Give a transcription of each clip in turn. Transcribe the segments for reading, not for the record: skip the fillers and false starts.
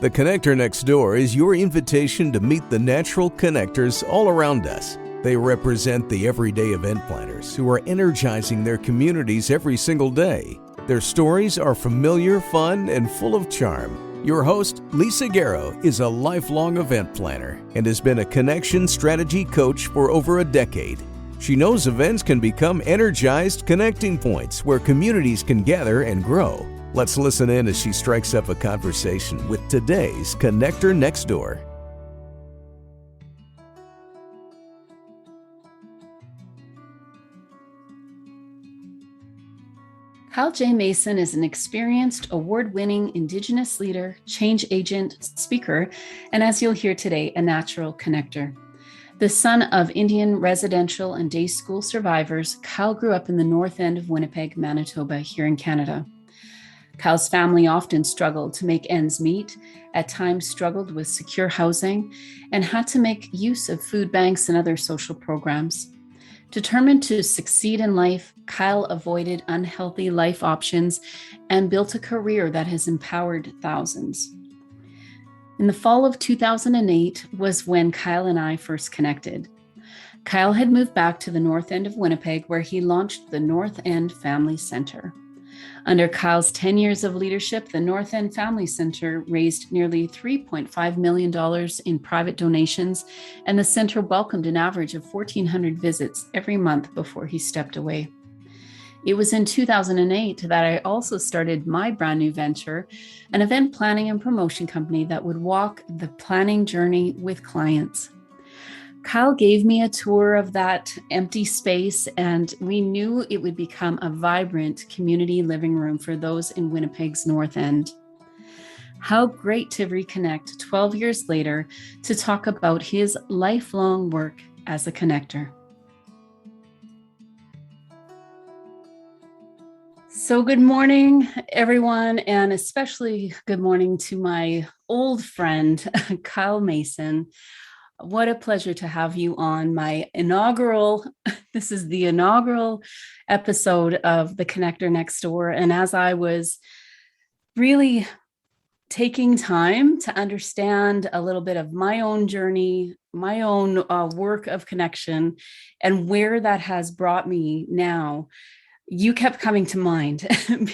The Connector Next Door is your invitation to meet the natural connectors all around us. They represent the everyday event planners who are energizing their communities every single day. Their stories are familiar, fun, and full of charm. Your host, Lisa Garrow, is a lifelong event planner and has been a connection strategy coach for over a decade. She knows events can become energized connecting points where communities can gather and grow. Let's listen in as she strikes up a conversation with today's Connector Next Door. Kyle J. Mason is an experienced, award-winning Indigenous leader, change agent, speaker, and as you'll hear today, a natural connector. The son of Indian residential and day school survivors, Kyle grew up in the North End of Winnipeg, Manitoba, here in Canada. Kyle's family often struggled to make ends meet, at times struggled with secure housing, and had to make use of food banks and other social programs. Determined to succeed in life, Kyle avoided unhealthy life options and built a career that has empowered thousands. In the fall of 2008 was when Kyle and I first connected. Kyle had moved back to the North End of Winnipeg, where he launched the North End Family Centre. Under Kyle's 10 years of leadership, the North End Family Centre raised nearly $3.5 million in private donations, and the centre welcomed an average of 1,400 visits every month before he stepped away. It was in 2008 that I also started my brand new venture, an event planning and promotion company that would walk the planning journey with clients. Kyle gave me a tour of that empty space, and we knew it would become a vibrant community living room for those in Winnipeg's North End. How great to reconnect 12 years later to talk about his lifelong work as a connector. So good morning, everyone, and especially good morning to my old friend, Kyle Mason. What a pleasure to have you on my this is the inaugural episode of the Connector Next Door. And as I was really taking time to understand a little bit of my own journey, my own work of connection, and where that has brought me now, you kept coming to mind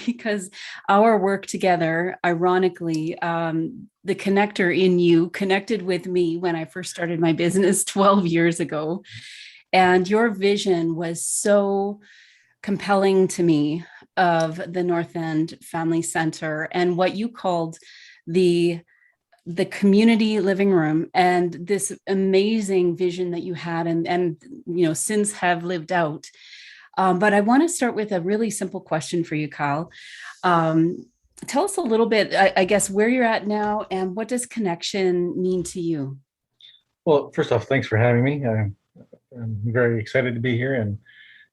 because our work together, ironically, the connector in you connected with me when I first started my business 12 years ago. And your vision was so compelling to me of the North End Family Centre and what you called the community living room, and this amazing vision that you had and since have lived out. But I want to start with a really simple question for you, Kyle. Tell us a little bit, I guess, where you're at now and what does connection mean to you? Well, first off, thanks for having me. I'm very excited to be here and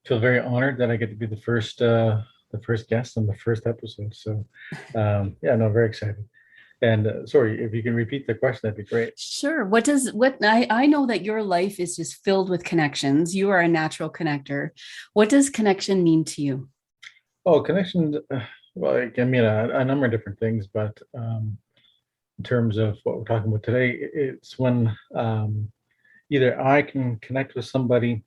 feel very honored that I get to be the first guest on the first episode. So, very excited. And sorry, if you can repeat the question, that'd be great. Sure. I know that your life is just filled with connections. You are a natural connector. What does connection mean to you? Oh, connection. Well, it can mean a number of different things, but in terms of what we're talking about today, it's when either I can connect with somebody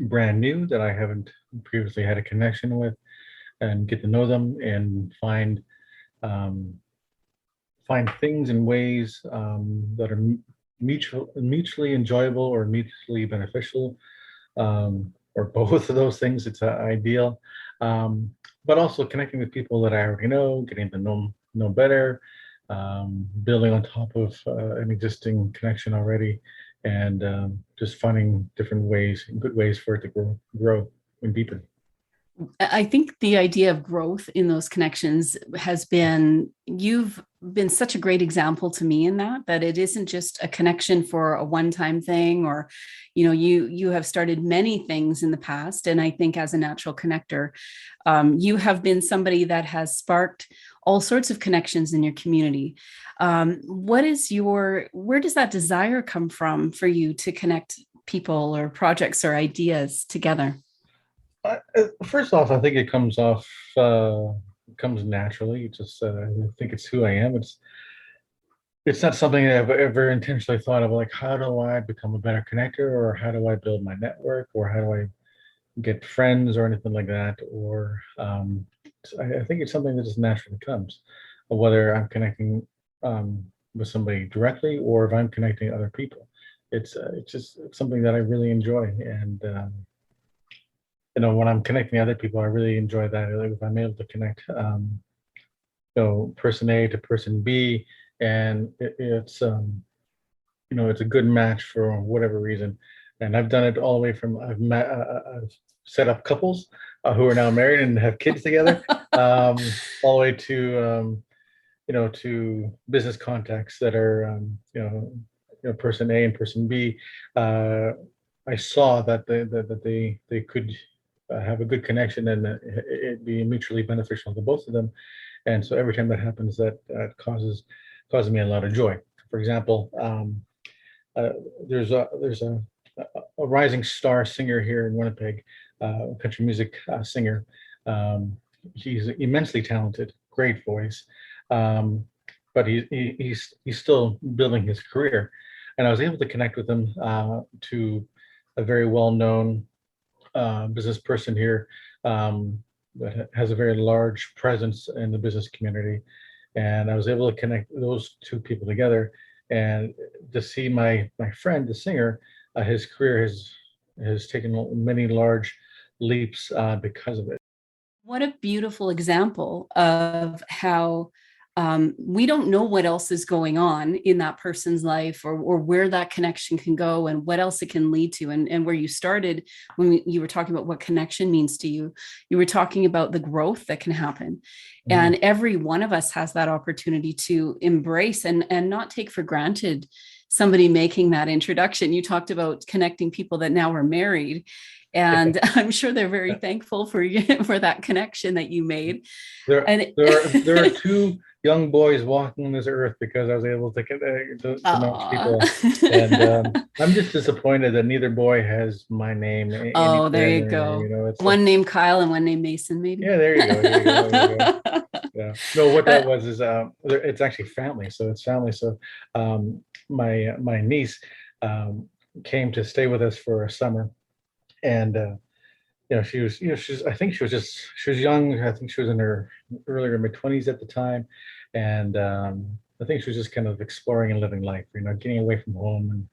brand new that I haven't previously had a connection with, and get to know them and find things and ways that are mutually enjoyable or mutually beneficial, or both of those things. It's ideal, but also connecting with people that I already know, getting to know better, building on top of an existing connection already, and just finding different ways, good ways for it to grow and deepen. I think the idea of growth in those connections you've been such a great example to me in that it isn't just a connection for a one-time thing, or, you have started many things in the past. And I think as a natural connector, you have been somebody that has sparked all sorts of connections in your community. Where does that desire come from for you to connect people or projects or ideas together? First off, I think it comes naturally. I think it's who I am. it's not something that I've ever intentionally thought of, like, how do I become a better connector, or how do I build my network, or how do I get friends or anything like that. Or I think it's something that just naturally comes, whether I'm connecting with somebody directly or if I'm connecting other people. It's something that I really enjoy. And when I'm connecting other people, I really enjoy that. Like if I'm able to connect, person A to person B, and it's a good match for whatever reason. And I've done it all the way from I've set up couples who are now married and have kids together, all the way to to business contacts that are person A and person B. I saw that they could have a good connection, and it be mutually beneficial to both of them. And so every time that happens, that causes me a lot of joy. For example, uh, there's a rising star singer here in Winnipeg, country music singer. Um, he's immensely talented, great voice, um, but he's still building his career. And I was able to connect with him to a very well-known business person here, that has a very large presence in the business community. And I was able to connect those two people together, and to see my friend, the singer, his career has taken many large leaps because of it. What a beautiful example of how we don't know what else is going on in that person's life, or where that connection can go and what else it can lead to. And where you started when you were talking about what connection means to you, you were talking about the growth that can happen. Mhm. And every one of us has that opportunity to embrace and not take for granted somebody making that introduction. You talked about connecting people that now are married. And I'm sure they're very thankful for you for that connection that you made. There, And there are two young boys walking this earth because I was able to match people. And I'm just disappointed that neither boy has my name Oh, there anywhere in you their name. go. It's One named Kyle and one named Mason, maybe. yeah, there you go. There you go. There you go. Yeah. No, what that was is it's actually family. So it's family. So my niece came to stay with us for a summer, and she was, she's, I think she was young. I think she was in her earlier mid-20s at the time. And I think she was just kind of exploring and living life, getting away from home,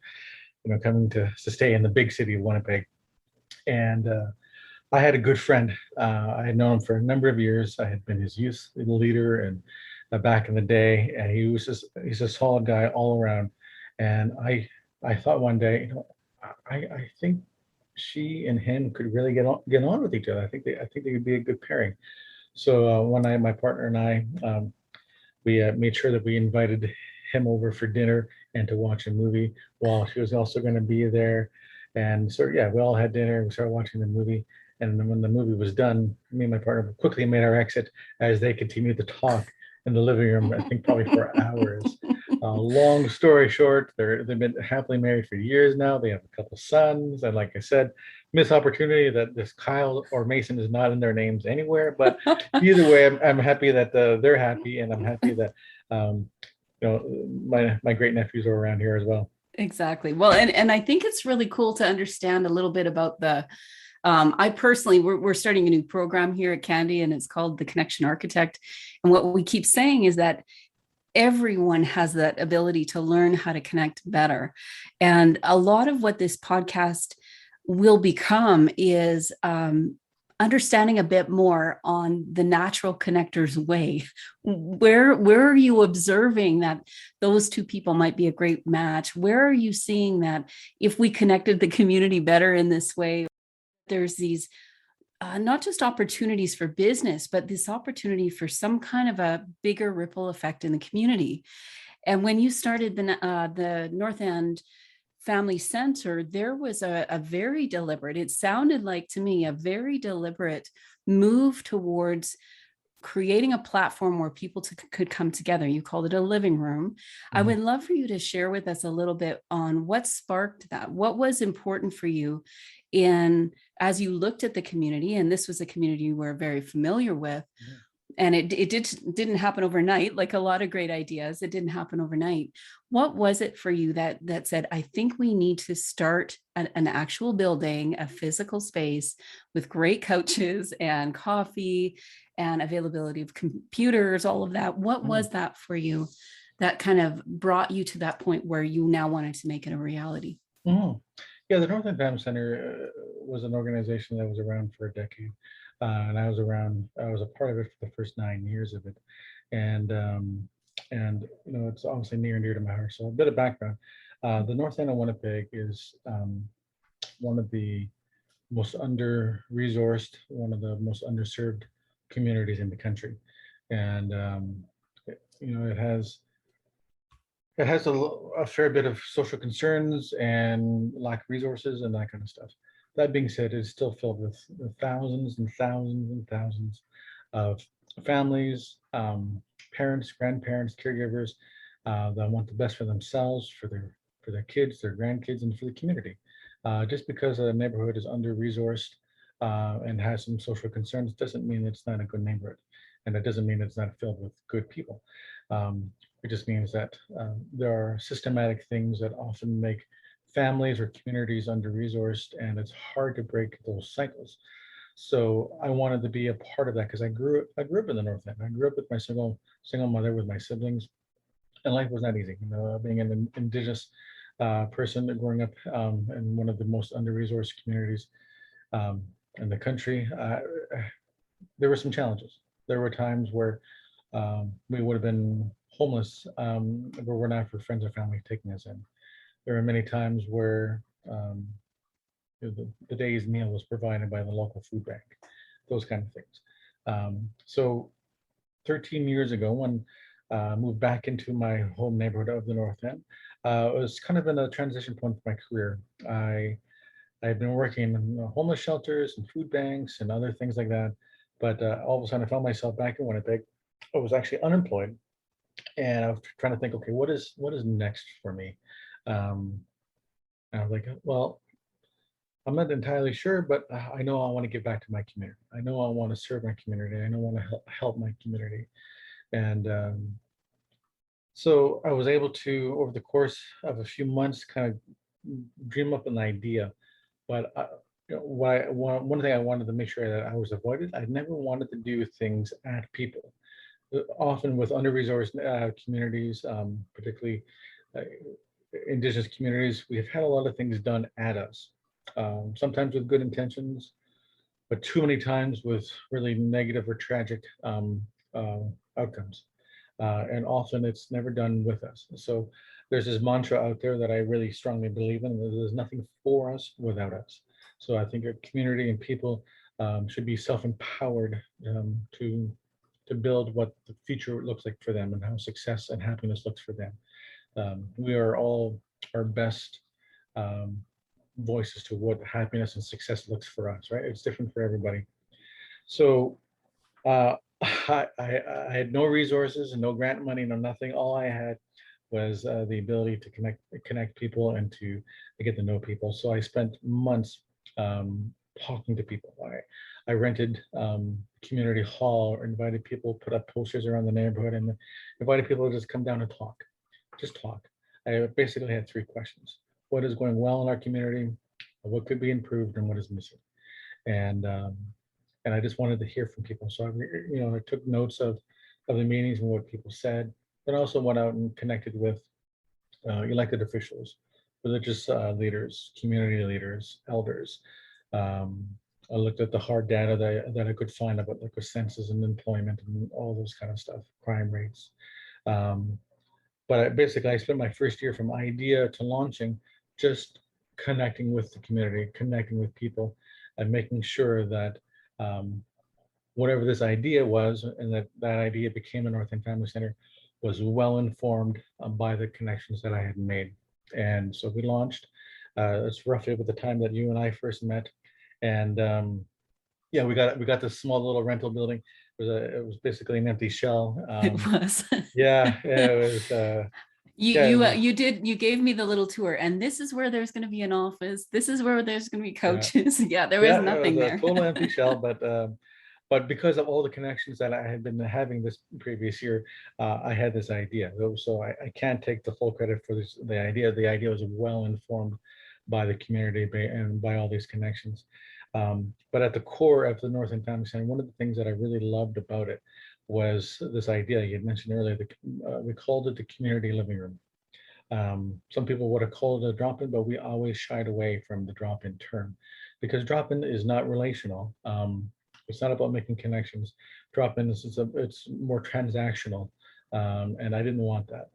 and, coming to stay in the big city of Winnipeg. And I had a good friend. I had known him for a number of years. I had been his youth leader, and back in the day, and he's a solid guy all around. And I thought one day, I think she and him could really get on with each other. I think they could be a good pairing. So one night, my partner and I, we made sure that we invited him over for dinner and to watch a movie while she was also going to be there. And so yeah, we all had dinner. We started watching the movie, and then when the movie was done, me and my partner quickly made our exit as they continued to talk in the living room. I think probably for hours. Long story short, they've been happily married for years now. They have a couple sons, and like I said, missed opportunity that this Kyle or Mason is not in their names anywhere. But either way, I'm happy that they're happy, and I'm happy that um, my great nephews are around here as well. Exactly. Well, and I think it's really cool to understand a little bit about the I personally, we're starting a new program here at Candy, and it's called the Connection Architect. And what we keep saying is that everyone has that ability to learn how to connect better. And a lot of what this podcast will become is understanding a bit more on the natural connector's way. Where are you observing that those two people might be a great match? Where are you seeing that if we connected the community better in this way, there's these not just opportunities for business, but this opportunity for some kind of a bigger ripple effect in the community. And when you started the North End Family Center, there was a very deliberate, it sounded like to me, a very deliberate move towards creating a platform where people could come together. You called it a living room. I would love for you to share with us a little bit on what sparked that. What was important for you as you looked at the community, and this was a community you were very familiar with, And didn't happen overnight, like a lot of great ideas. It didn't happen overnight. What was it for you that said, I think we need to start an actual building, a physical space with great couches and coffee and availability of computers, all of that? What was that for you that kind of brought you to that point where you now wanted to make it a reality? Yeah, the North End Family Center was an organization that was around for a decade. And I was a part of it for the first 9 years of it. And it's obviously near and dear to my heart. So a bit of background. The North End of Winnipeg is one of the most under-resourced, one of the most underserved communities in the country. And it has a fair bit of social concerns and lack of resources and that kind of stuff. That being said, it's still filled with thousands and thousands and thousands of families, parents, grandparents, caregivers that want the best for themselves, for their kids, their grandkids, and for the community. Just because a neighborhood is under-resourced and has some social concerns doesn't mean it's not a good neighborhood, and it doesn't mean it's not filled with good people. It just means that there are systematic things that often make families or communities under-resourced, and it's hard to break those cycles. So I wanted to be a part of that because I grew up in the North End. I grew up with my single mother with my siblings, and life was not easy. Being an Indigenous person growing up in one of the most under-resourced communities in the country, there were some challenges. There were times where we would have been homeless if it were not for friends or family taking us in. There are many times where the day's meal was provided by the local food bank, those kind of things. So 13 years ago, when I moved back into my home neighborhood of the North End, it was kind of in a transition point for my career. I've been working in homeless shelters and food banks and other things like that, but all of a sudden I found myself back in Winnipeg. I was actually unemployed, and I was trying to think, okay, what is next for me? And I was like, well, I'm not entirely sure, but I know I want to give back to my community. I know I want to serve my community. I know I want to help my community. And so I was able to, over the course of a few months, kind of dream up an idea. But one thing I wanted to make sure that I was avoided, I never wanted to do things at people. Often with under-resourced communities, particularly Indigenous communities, we've had a lot of things done at us. Sometimes with good intentions, but too many times with really negative or tragic outcomes. And often it's never done with us. So there's this mantra out there that I really strongly believe in: that there's nothing for us without us. So I think a community and people should be self-empowered to build what the future looks like for them and how success and happiness looks for them. We are all our best voices to what happiness and success looks for us, right? It's different for everybody. So I had no resources and no grant money, no nothing. All I had was the ability to connect people and to get to know people. So I spent months talking to people. I rented community hall, or invited people, put up posters around the neighborhood, and invited people to just come down and talk. Just talk. I basically had 3 questions: what is going well in our community, what could be improved, and what is missing. And I just wanted to hear from people. So I took notes of the meetings and what people said, but also went out and connected with elected officials, religious leaders, community leaders, elders. I looked at the hard data that I could find about like the census and employment and all those kind of stuff, crime rates. But I spent my first year from idea to launching just connecting with the community, connecting with people, and making sure that whatever this idea was, and that idea became a North End Family Center, was well informed by the connections that I had made. And so we launched. It's roughly about the time that you and I first met, and yeah, we got this small little rental building. It was basically an empty shell. It was. Yeah, it was. You gave me the little tour, and this is where there's going to be an office. This is where there's going to be couches. Yeah, there was nothing it was there. a total empty shell, but but because of all the connections that I had been having this previous year, I had this idea. So I can't take the full credit for this. The idea was well informed by the community and by all these connections. But at the core of the North End Family Center, one of the things that I really loved about it was this idea you had mentioned earlier. We called it the community living room. Some people would have called it a drop-in, but we always shied away from the drop-in term because drop-in is not relational. It's not about making connections. Drop-in it's more transactional, and I didn't want that.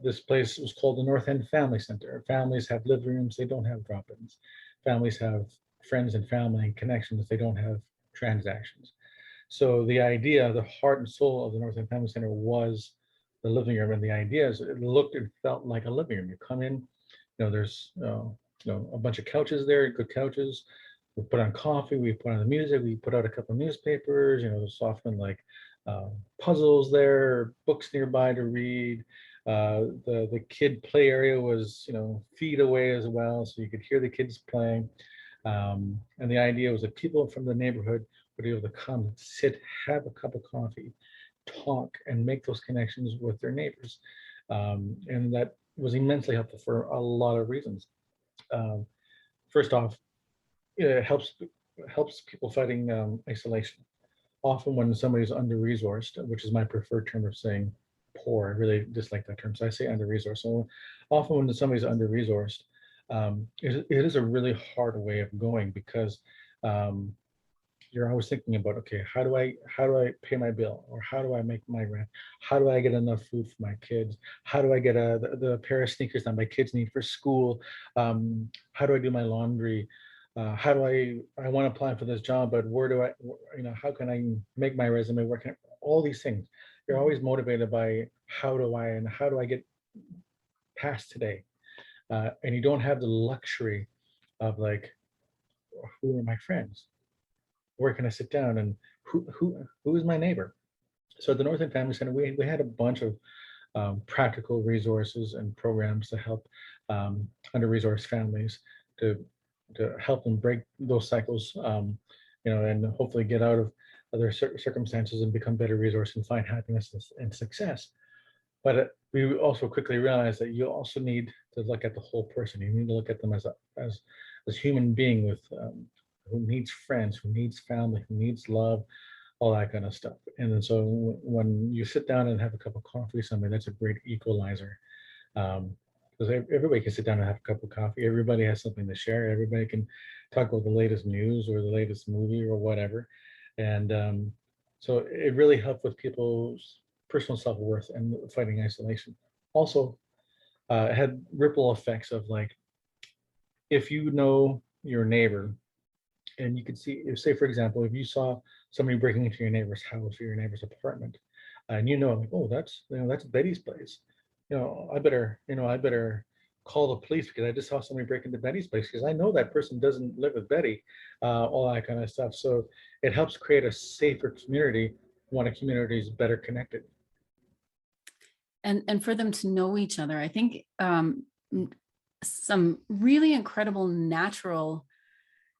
This place was called the North End Family Center. Families have living rooms; they don't have drop-ins. Families have friends and family and connections; they don't have transactions. So the idea, the heart and soul of the North End Family Center was the living room, and the idea is it looked and felt like a living room. You come in, there's a bunch of couches there, good couches. We put on coffee, we put on the music, we put out a couple of newspapers. There's often like puzzles there, books nearby to read. The kid play area was feet away as well, so you could hear the kids playing. And the idea was that people from the neighborhood would be able to come, sit, have a cup of coffee, talk, and make those connections with their neighbors. And that was immensely helpful for a lot of reasons. First off, it helps people fighting isolation. Often when somebody's under-resourced, which is my preferred term of saying poor, I really dislike that term, so I say under-resourced. So often when somebody's under-resourced, it is a really hard way of going because you're always thinking about, okay, how do I pay my bill, or how do I make my rent? How do I get enough food for my kids? How do I get the pair of sneakers that my kids need for school? How do I do my laundry? How do I want to apply for this job, but where do I, how can I make my resume work? All these things. You're always motivated by how do I get past today? And you don't have the luxury of like, who are my friends? Where can I sit down, and who is my neighbor? So at the North End Family Center, we had a bunch of practical resources and programs to help under-resourced families to help them break those cycles, and hopefully get out of other circumstances and become better resources and find happiness and success. But we also quickly realized that you also need to look at the whole person. You need to look at them as human being with who needs friends, who needs family, who needs love, all that kind of stuff. And then so when you sit down and have a cup of coffee or something, that's a great equalizer. Because everybody can sit down and have a cup of coffee. Everybody has something to share. Everybody can talk about the latest news or the latest movie or whatever. And so it really helped with people's personal self-worth and fighting isolation. Also, it had ripple effects of like, if you know your neighbor, and you could see, say for example, if you saw somebody breaking into your neighbor's house or your neighbor's apartment, and like, oh, that's Betty's place. I better call the police because I just saw somebody break into Betty's place because I know that person doesn't live with Betty, all that kind of stuff. So it helps create a safer community when a community is better connected. And for them to know each other, I think some really incredible natural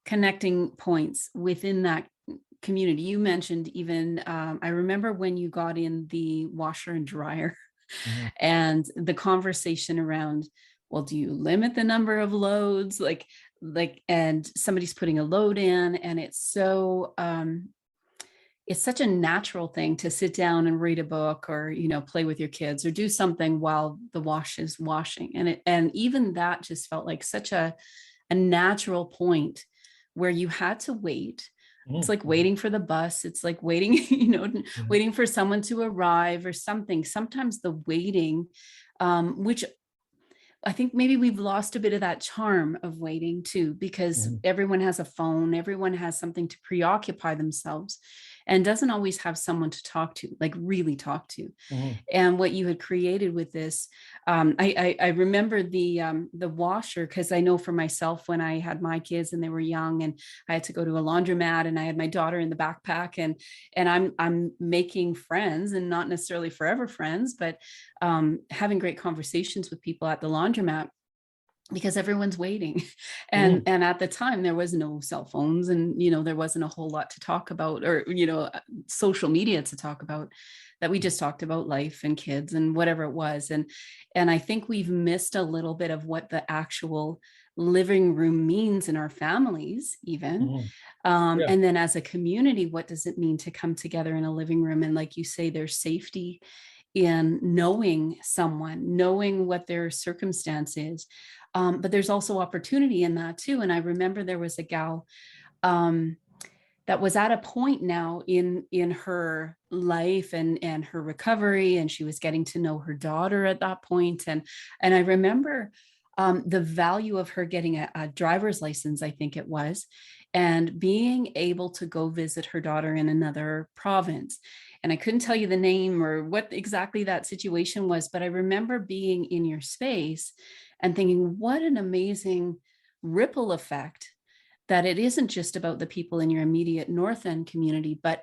connecting points within that community. You mentioned even, I remember when you got in the washer and dryer and the conversation around, well, do you limit the number of loads? And somebody's putting a load in, and it's such a natural thing to sit down and read a book or, play with your kids or do something while the wash is washing. And even that just felt like such a natural point where you had to wait. It's like waiting for the bus. It's like waiting, waiting for someone to arrive or something. Sometimes the waiting, which I think maybe we've lost a bit of that charm of waiting too, because everyone has a phone, everyone has something to preoccupy themselves and doesn't always have someone to talk to, like really talk to. And what you had created with this, I remember the washer, because I know for myself when I had my kids and they were young and I had to go to a laundromat and I had my daughter in the backpack and I'm making friends, and not necessarily forever friends, but having great conversations with people at the laundromat. because everyone's waiting. Mhm. And at the time there was no cell phones, and there wasn't a whole lot to talk about, or social media to talk about, that we just talked about life and kids and whatever it was. And I think we've missed a little bit of what the actual living room means in our families even. Mhm. Yeah. And then as a community, what does it mean to come together in a living room? And like you say, there's safety in knowing someone, knowing what their circumstance is. But there's also opportunity in that too. And I remember there was a gal um, that was at a point now in her life and her recovery, and she was getting to know her daughter at that point. And I remember the value of her getting a driver's license, I think it was, and being able to go visit her daughter in another province. And I couldn't tell you the name or what exactly that situation was, but I remember being in your space and thinking, what an amazing ripple effect, that it isn't just about the people in your immediate North End community, but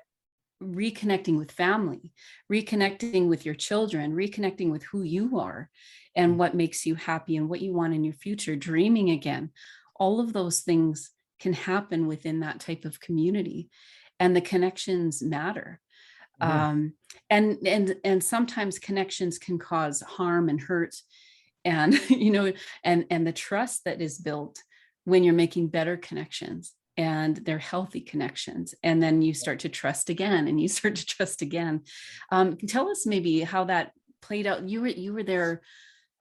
reconnecting with family, reconnecting with your children, reconnecting with who you are and what makes you happy and what you want in your future, dreaming again. All of those things can happen within that type of community, and the connections matter. Mhm. um, and sometimes connections can cause harm and hurt, and and the trust that is built when you're making better connections, and they're healthy connections, and then you start to trust again, and you start to trust again. Tell us maybe how that played out. You were there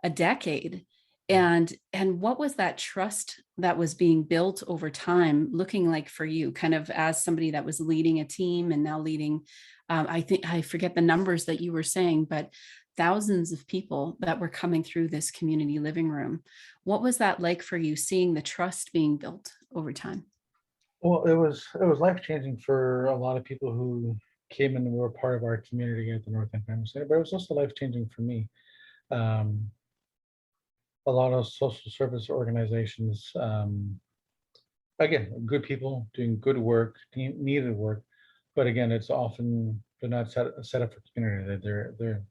a decade, and what was that trust that was being built over time looking like for you, kind of as somebody that was leading a team and now leading, I think I forget the numbers that you were saying, but thousands of people that were coming through this community living room. What was that like for you, seeing the trust being built over time? Well, it was life changing for a lot of people who came and were part of our community at the North End Family Center, but it was also life changing for me. Um, a lot of social service organizations, again, good people doing good work, needed work, but again, it's often they're not set up for community.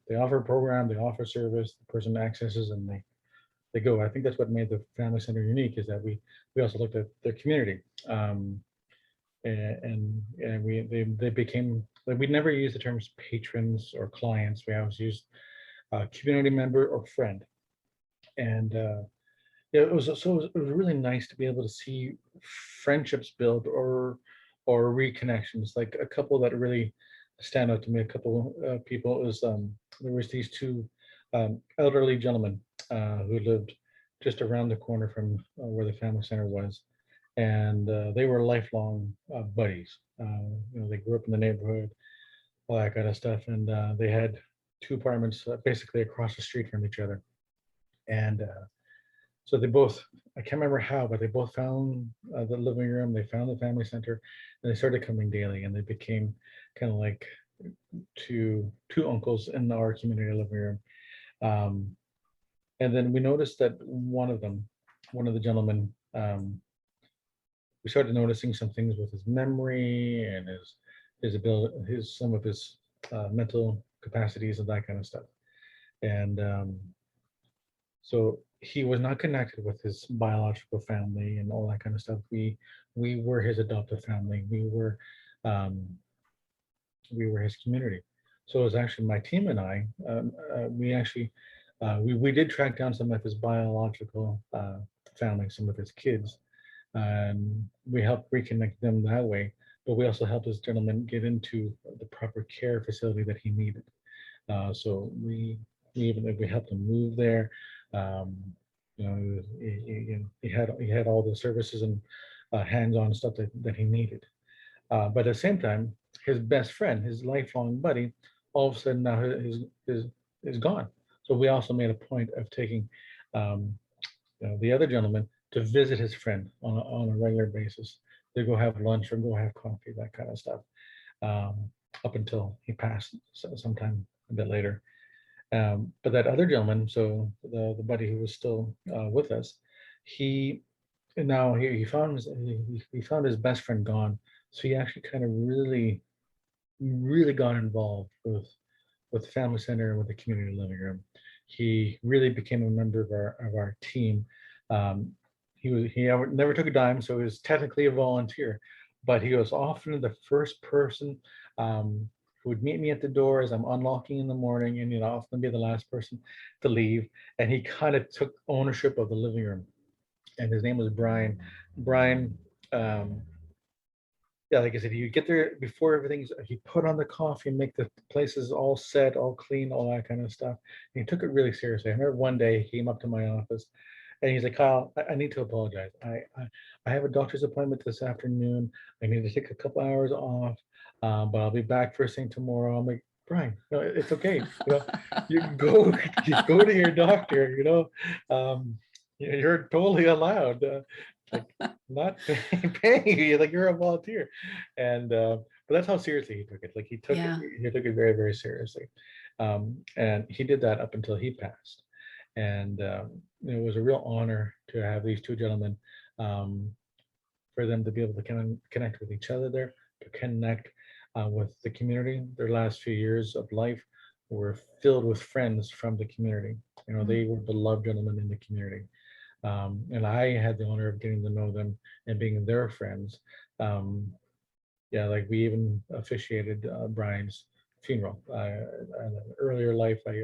They offer a program, they offer service, the person accesses, and they go. I think that's what made the Family Center unique, is that we also looked at their community. And they became, like, we never used the terms patrons or clients. We always used community member or friend. And yeah, it was really nice to be able to see friendships build, or reconnections. Like a couple that really stand out to me. A couple people is there was these two elderly gentlemen who lived just around the corner from where the family center was, and they were lifelong buddies. They grew up in the neighborhood, all that kind of stuff, and they had two apartments basically across the street from each other. And so they both, I can't remember how, but they both found the living room, they found the family center, and they started coming daily, and they became kind of like two uncles in our community living room. Um, and then we noticed that one of the gentlemen, we started noticing some things with his memory and his ability, his some of his mental capacities and that kind of stuff. And so he was not connected with his biological family and all that kind of stuff. We were his adoptive family. Um, we were his community. So it was actually my team and I. We actually we did track down some of his biological family, some of his kids, and we helped reconnect them that way. But we also helped this gentleman get into the proper care facility that he needed. So we helped him move there. Um, he had all the services and hands-on stuff that he needed. But at the same time, his best friend, his lifelong buddy, all of a sudden now is gone. So we also made a point of taking um, the other gentleman to visit his friend on a regular basis, to go have lunch or go have coffee, that kind of stuff, um, up until he passed sometime a bit later. But that other gentleman, so the buddy who was still with us, he now he found his best friend gone. So he actually kind of really got involved with the family center and with the community living room. He really became a member of our team. Never took a dime, so he was technically a volunteer, but he was often the first person who would meet me at the door as I'm unlocking in the morning, and often be the last person to leave. And he kind of took ownership of the living room. And his name was Brian. Brian, um, yeah, like I said, he'd get there before everything's. He put on the coffee and make the places all set, all clean, all that kind of stuff. And he took it really seriously. I remember one day he came up to my office, and he's like, "Kyle, I need to apologize. I have a doctor's appointment this afternoon. I need to take a couple hours off, but I'll be back first thing tomorrow." I'm like, "Brian, no, it's okay. You go, you go to your doctor. You're totally allowed. Like, not paying you, like you're a volunteer." And but that's how seriously he took it. Like Yeah. he took it very, very seriously. And he did that up until he passed. And it was a real honor to have these two gentlemen, um, for them to be able to connect with each other there, to connect with the community. Their last few years of life were filled with friends from the community. Mm. They were beloved gentlemen in the community. And I had the honor of getting to know them and being their friends. Um, yeah, like we even officiated Brian's funeral. In an earlier life, I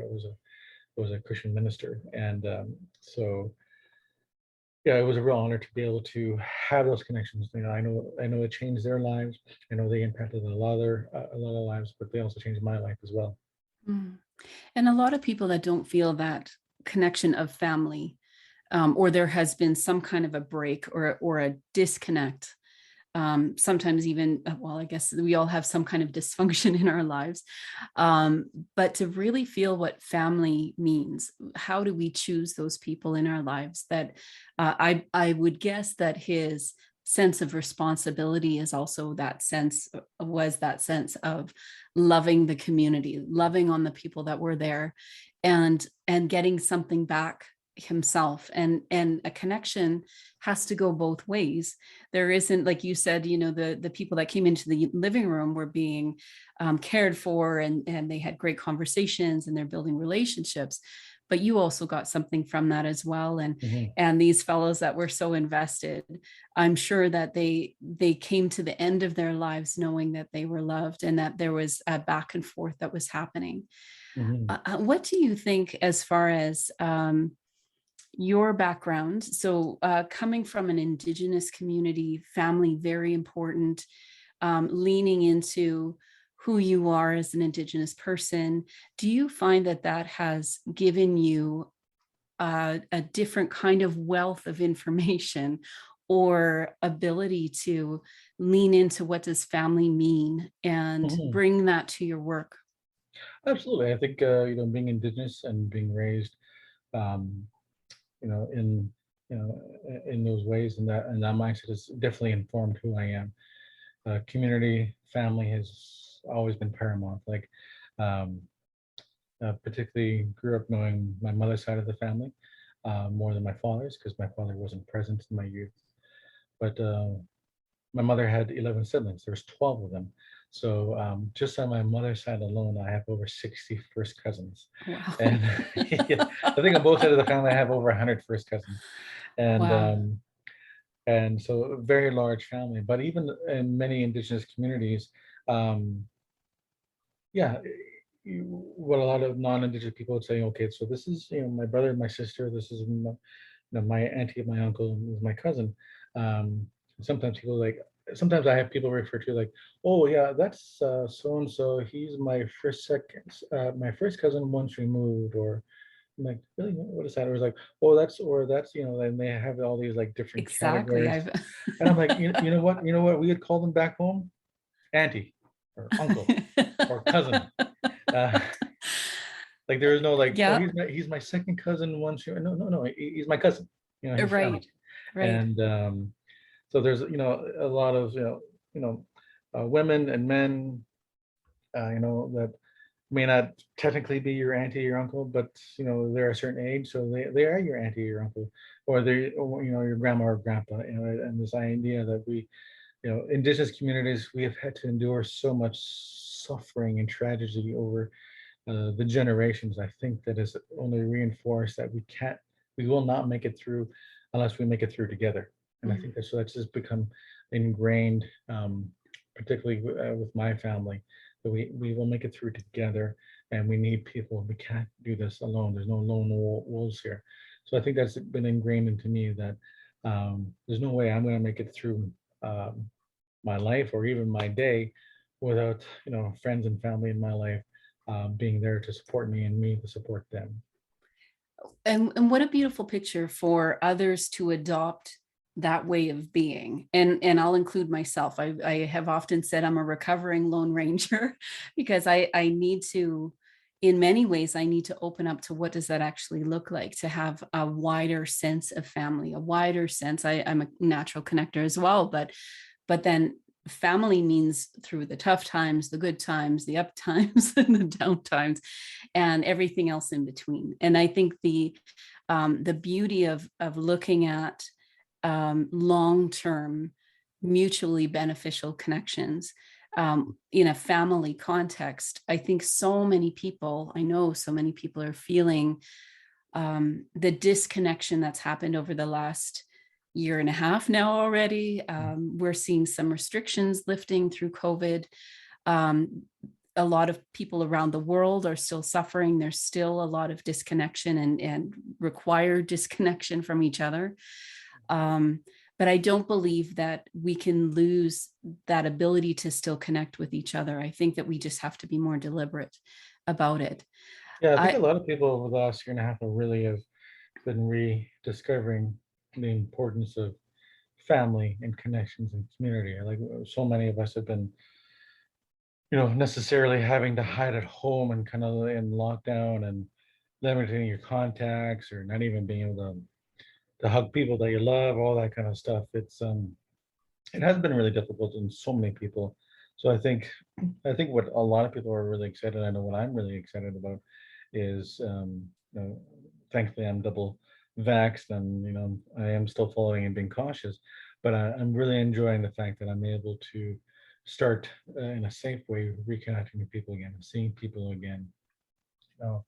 was a Christian minister, and so yeah, it was a real honor to be able to have those connections. I know it changed their lives. I know they impacted a lot of lives, but they also changed my life as well. Mm. And a lot of people that don't feel that connection of family, or there has been some kind of a break or a disconnect. Sometimes even, well, I guess we all have some kind of dysfunction in our lives. But to really feel what family means, how do we choose those people in our lives that I would guess that his sense of responsibility is also that sense of loving the community, loving on the people that were there, and getting something back himself. And a connection has to go both ways. There isn't, like you said, the people that came into the living room were being cared for, and they had great conversations and they're building relationships, but you also got something from that as well. and Mhm. and these fellows that were so invested, I'm sure that they came to the end of their lives knowing that they were loved and that there was a back and forth that was happening. Mhm. What do you think as far as your background? So coming from an Indigenous community, family, very important, leaning into who you are as an Indigenous person, do you find that that has given you a different kind of wealth of information or ability to lean into what does family mean and Mhm. bring that to your work? Absolutely. I think being Indigenous and being raised, um, in in those ways, and that mindset has definitely informed who I am. Community, family has always been paramount. Like, um, particularly grew up knowing my mother's side of the family more than my father's, because my father wasn't present in my youth. But my mother had 11 siblings. There's 12 of them. So just on my mother's side alone, I have over 60 first cousins. Wow. And yeah, I think on both sides of the family, I have over 100 first cousins. And Wow. so a very large family. But even in many Indigenous communities, um, yeah, what a lot of non-Indigenous people would say, okay, so this is, my brother, my sister, this is my auntie, my uncle, and this is my cousin. Um, sometimes people like, sometimes I have people refer to like, oh yeah, that's so and so. He's my first cousin once removed, or I'm like, really, what is that? Or it's like, oh, that's, and they have all these like different Exactly. categories, I've and I'm like, you know what, we would call them back home, auntie, or uncle, or cousin. Uh, like there is no like, oh, Yeah, he's my second cousin once. No, no, no, he's my cousin. He's family. right. Right. And so there's a lot of women and men that may not technically be your auntie or your uncle, but they're a certain age, so they are your auntie or your uncle, or your grandma or grandpa. And this idea that we, Indigenous communities, we have had to endure so much suffering and tragedy over the generations. I think that has only reinforced that we can't we will not make it through unless we make it through together. And I Mm. think that's just become ingrained, particularly with my family, that we will make it through together, and we need people. We can't do this alone. There's no lone wolves here. So I think that's been ingrained into me that there's no way I'm going to make it through um, my life or even my day without friends and family in my life being there to support me and me to support them. And what a beautiful picture for others to adopt that way of being. And I'll include myself. I have often said I'm a recovering Lone Ranger because I need to, in many ways, I need to open up to what does that actually look like, to have a wider sense of family, a wider sense. I'm a natural connector as well, but then family means through the tough times, the good times, the up times, and the down times, and everything else in between. And I think the beauty of looking at long-term mutually beneficial connections in a family context, I think I know so many people are feeling the disconnection that's happened over the last year and a half now already. We're seeing some restrictions lifting through COVID. Um, a lot of people around the world are still suffering. There's still a lot of disconnection and required disconnection from each other. But I don't believe that we can lose that ability to still connect with each other. I think that we just have to be more deliberate about it. Yeah, I think a I, lot of people over the last year and a half have been rediscovering the importance of family and connections and community. Like so many of us have been, necessarily having to hide at home and kind of in lockdown and limiting your contacts or not even being able to hug people that you love, all that kind of stuff. It has been really difficult in so many people. So I think what a lot of people are really excited. I know what I'm really excited about is, thankfully I'm double vaxxed and I am still following and being cautious, but I'm really enjoying the fact that I'm able to start in a safe way reconnecting with people again, seeing people again. You know,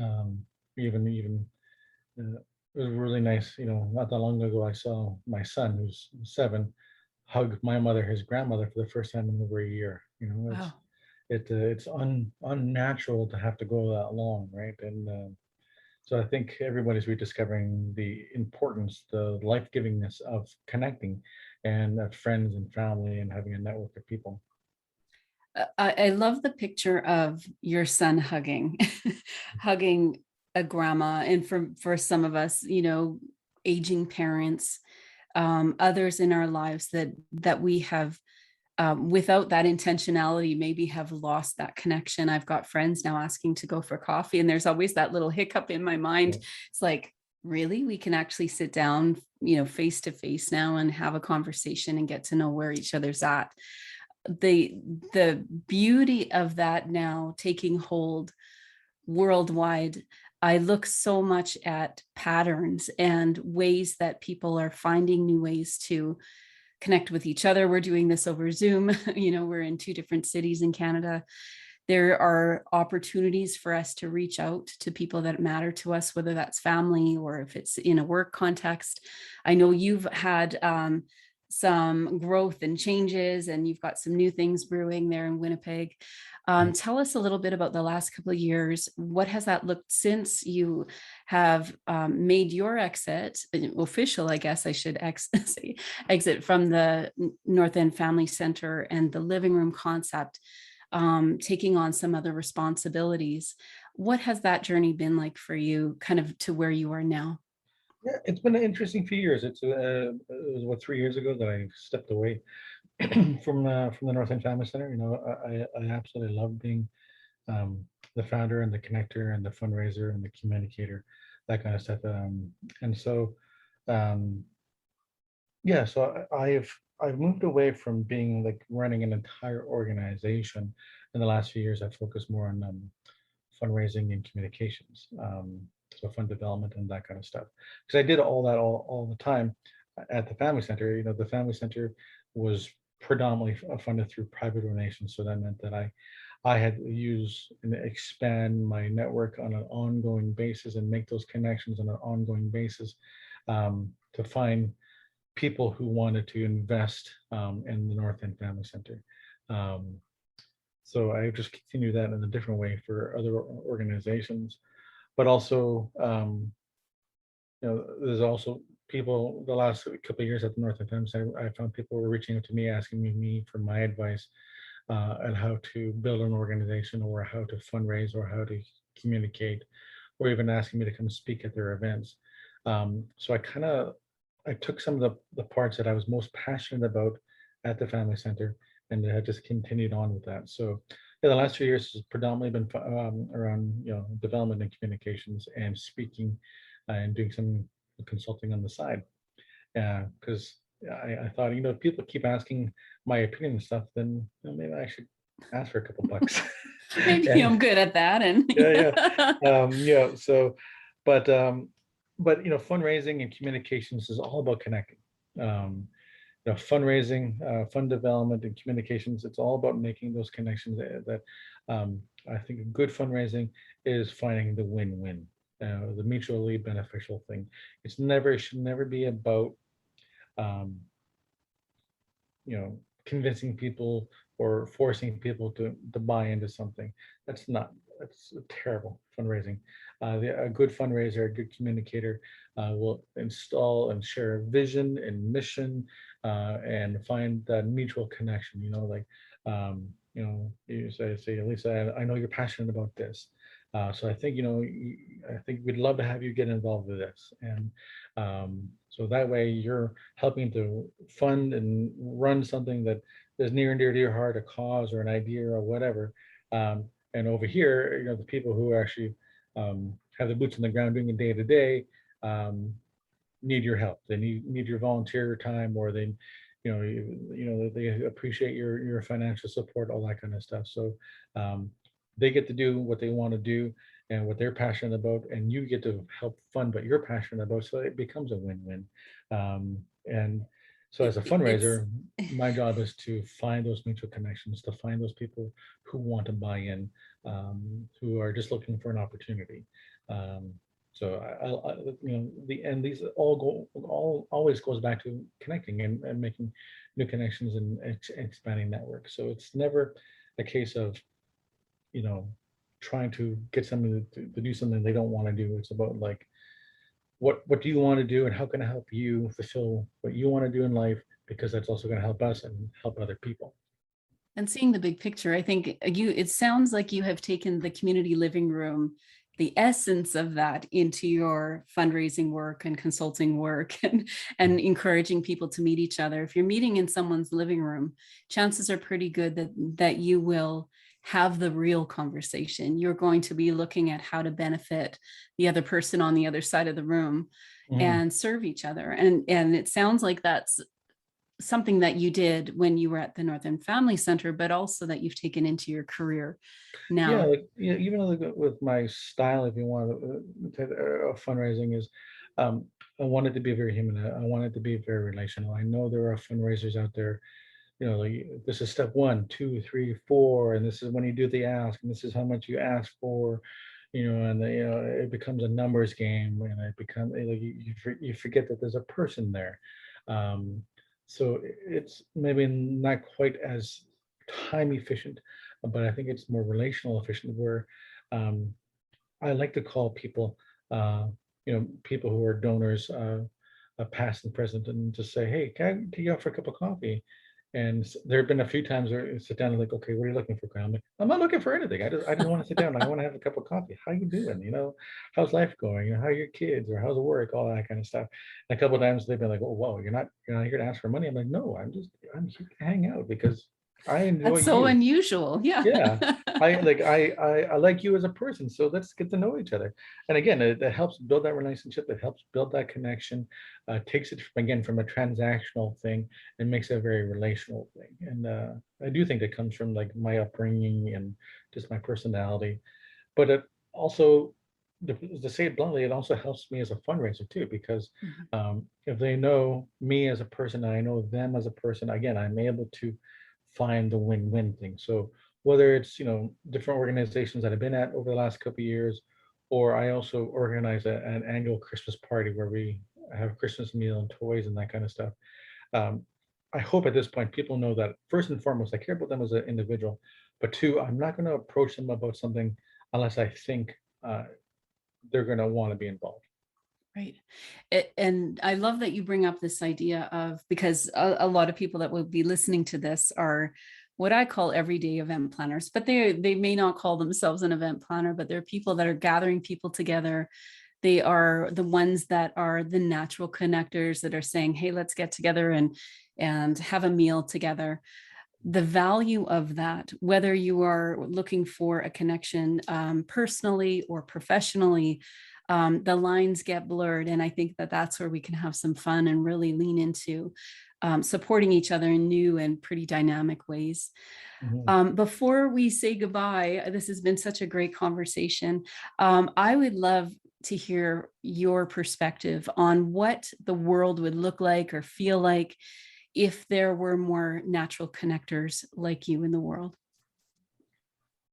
um, even it was really nice. Not that long ago, I saw my son, who's 7, hug my mother, his grandmother, for the first time in over a year. wow. It's unnatural to have to go that long, right? And so I think everybody's rediscovering the importance, the life givingness of connecting, and of friends and family, and having a network of people. I love the picture of your son hugging, hugging a grandma. And for some of us, aging parents, others in our lives that we have, without that intentionality, maybe have lost that connection. I've got friends now asking to go for coffee, and there's always that little hiccup in my mind. Yeah. It's like, really, we can actually sit down, face to face now and have a conversation and get to know where each other's at. The beauty of that now taking hold worldwide. I look so much at patterns and ways that people are finding new ways to connect with each other. We're doing this over Zoom. We're in 2 different cities in Canada. There are opportunities for us to reach out to people that matter to us, whether that's family or if it's in a work context. I know you've had some growth and changes, and you've got some new things brewing there in Winnipeg. Tell us a little bit about the last couple of years. What has that looked since you have made your exit, official, I guess I should say, exit from the North End Family Center and the living room concept, taking on some other responsibilities. What has that journey been like for you, kind of to where you are now? Yeah, it's been an interesting few years. It was what, 3 years ago that I stepped away from the North End Family Center. I absolutely love being the founder and the connector and the fundraiser and the communicator, that kind of stuff. And so, um, yeah, so I've moved away from being like running an entire organization. In the last few years, I've focused more on fundraising and communications, so fund development and that kind of stuff. Because I did all that all the time at the family center. The family center was predominantly funded through private donations, so that meant that I had to use and expand my network on an ongoing basis and make those connections on an ongoing basis, to find people who wanted to invest in the North End Family Center. Um, so I just continue that in a different way for other organizations, but also, there's also people the last couple of years at the North End Family Center, I found people were reaching out to me, asking me for my advice on how to build an organization, or how to fundraise, or how to communicate, or even asking me to come speak at their events. So I took some of the parts that I was most passionate about at the family center, and I just continued on with that. So yeah, the last 2 years has predominantly been around development and communications and speaking, and doing some consulting on the side. Yeah, because I thought, if people keep asking my opinion and stuff, then maybe I should ask for a couple bucks. Maybe I'm And good at that. And so, but fundraising and communications is all about connecting. Um, fundraising, fund development, and communications, it's all about making those connections that I think a good fundraising is finding the win-win, the mutually beneficial thing. It should never be about um, convincing people or forcing people to buy into something. That's a terrible fundraising. A good fundraiser, a good communicator will install and share a vision and mission, and find that mutual connection. You say, Lisa, I know you're passionate about this. So I think, I think we'd love to have you get involved with this. And so that way you're helping to fund and run something that is near and dear to your heart, a cause or an idea or whatever. And over here, the people who actually have the boots on the ground doing it day to day need your help. They need your volunteer time, or they appreciate your financial support, all that kind of stuff. So they get to do what they want to do and what they're passionate about, and you get to help fund what you're passionate about. So it becomes a win-win. And so as a fundraiser, my job is to find those mutual connections, to find those people who want to buy in, who are just looking for an opportunity. So these always goes back to connecting and making new connections and expanding networks. So it's never a case of trying to get somebody to do something they don't want to do. It's about like, what do you want to do, and how can I help you fulfill what you want to do in life, because that's also going to help us and help other people. And seeing the big picture, I think it sounds like you have taken the community living room, the essence of that, into your fundraising work and consulting work, and encouraging people to meet each other. If you're meeting in someone's living room, chances are pretty good that you will have the real conversation. You're going to be looking at how to benefit the other person on the other side of the room and serve each other. And it sounds like that's something that you did when you were at the North End Family Center, but also that you've taken into your career now. Even with my style, if you want fundraising, is I want it to be very human. I want it to be very relational. I know there are fundraisers out there, this is step 1, 2, 3, 4, and this is when you do the ask, and this is how much you ask for, and it becomes a numbers game, and it becomes you forget that there's a person there. So it's maybe not quite as time efficient, but I think it's more relational efficient, where I like to call people, people who are donors, past and present, and just say, hey, can I take you out for a cup of coffee? And there have been a few times where I sit down and like, okay, what are you looking for, Graham? I'm not looking for anything. I just want to sit down. I want to have a cup of coffee. How you doing? How's life going? How are your kids, or how's the work? All that kind of stuff. And a couple of times they've been like, oh, whoa, you're not here to ask for money. I'm like, no, I'm here to hang out because I enjoy That's so you. unusual. Yeah. I like you as a person, so let's get to know each other. And again, it helps build that relationship. It helps build that connection. Takes it from a transactional thing and makes it a very relational thing. And I do think that comes from like my upbringing and just my personality. But it also, to say it bluntly, it also helps me as a fundraiser too, because if they know me as a person and I know them as a person, again, I'm able to find the win-win thing. So whether it's, different organizations that I've been at over the last couple of years, or I also organize an annual Christmas party where we have a Christmas meal and toys and that kind of stuff. Um, I hope at this point people know that first and foremost, I care about them as an individual, but two, I'm not going to approach them about something unless I think uh, they're going to want to be involved. Right. And I love that you bring up this idea of, because a lot of people that will be listening to this are what I call everyday event planners, but they may not call themselves an event planner, but they're people that are gathering people together. They are the ones that are the natural connectors that are saying, hey, let's get together and have a meal together. The value of that, whether you are looking for a connection personally or professionally, the lines get blurred. And I think that that's where we can have some fun and really lean into supporting each other in new and pretty dynamic ways. Before we say goodbye, this has been such a great conversation. I would love to hear your perspective on what the world would look like or feel like if there were more natural connectors like you in the world.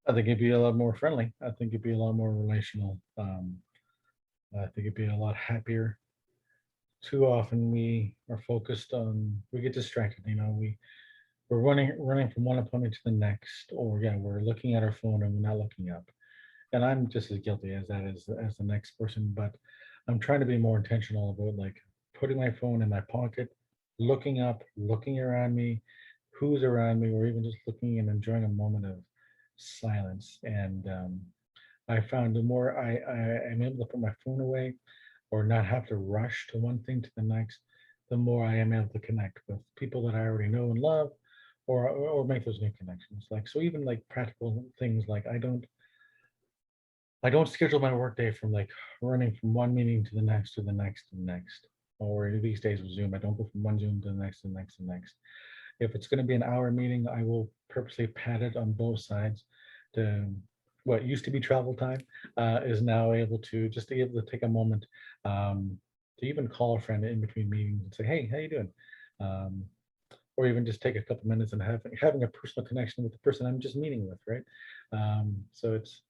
I think it'd be a lot more friendly. I think it'd be a lot more relational. I think it'd be a lot happier. Too often we get distracted. We're running from one appointment to the next, or we're looking at our phone and we're not looking up. And I'm just as guilty as that as the next person, but I'm trying to be more intentional about like putting my phone in my pocket, looking up, looking around me, who's around me, or even just looking and enjoying a moment of silence. And I found the more I am able to put my phone away or not have to rush to one thing to the next, the more I am able to connect with people that I already know and love, or make those new connections. Like, so even like practical things, like I don't schedule my workday from like running from one meeting to the next to the next to the next. Or these days with Zoom, I don't go from one Zoom to the next to the next to the next. If it's going to be an hour meeting, I will purposely pad it on both sides to what used to be travel time is now able to just be able to take a moment to even call a friend in between meetings and say, hey, how you doing? Or even just take a couple minutes and having a personal connection with the person I'm just meeting with, right? So it's,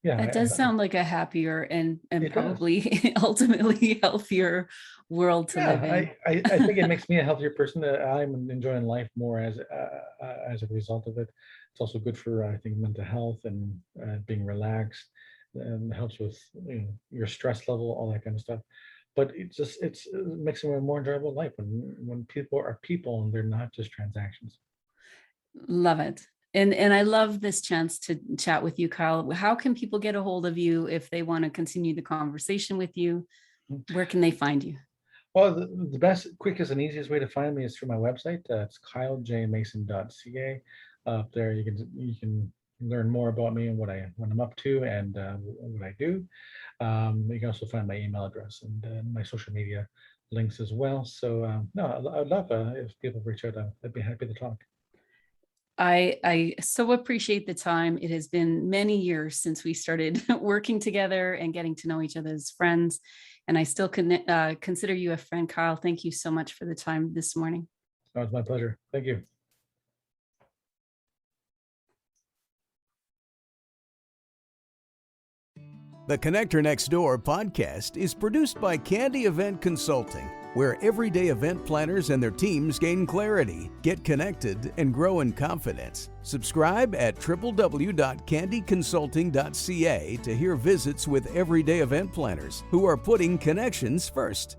That does sound like a happier and It does. probably ultimately healthier world to live in. I think it makes me a healthier person. I'm enjoying life more as a result of it. It's also good for, I think, mental health and being relaxed, and helps with your stress level, all that kind of stuff. But it makes it a more enjoyable life when people are people and they're not just transactions. Love it. And I love this chance to chat with you, Kyle. How can people get a hold of you if they want to continue the conversation with you? Where can they find you? Well, the best, quickest, and easiest way to find me is through my website. It's kylejmason.ca. Up there, you can learn more about me and what I'm up to and what I do. You can also find my email address and my social media links as well. So no, I'd love if people reach out. I'd be happy to talk. I so appreciate the time. It has been many years since we started working together and getting to know each other as friends. And I still consider you a friend, Kyle. Thank you so much for the time this morning. Oh, it's my pleasure. Thank you. The Connector Next Door podcast is produced by Candy Event Consulting, where everyday event planners and their teams gain clarity, get connected, and grow in confidence. Subscribe at www.candyconsulting.ca to hear visits with everyday event planners who are putting connections first.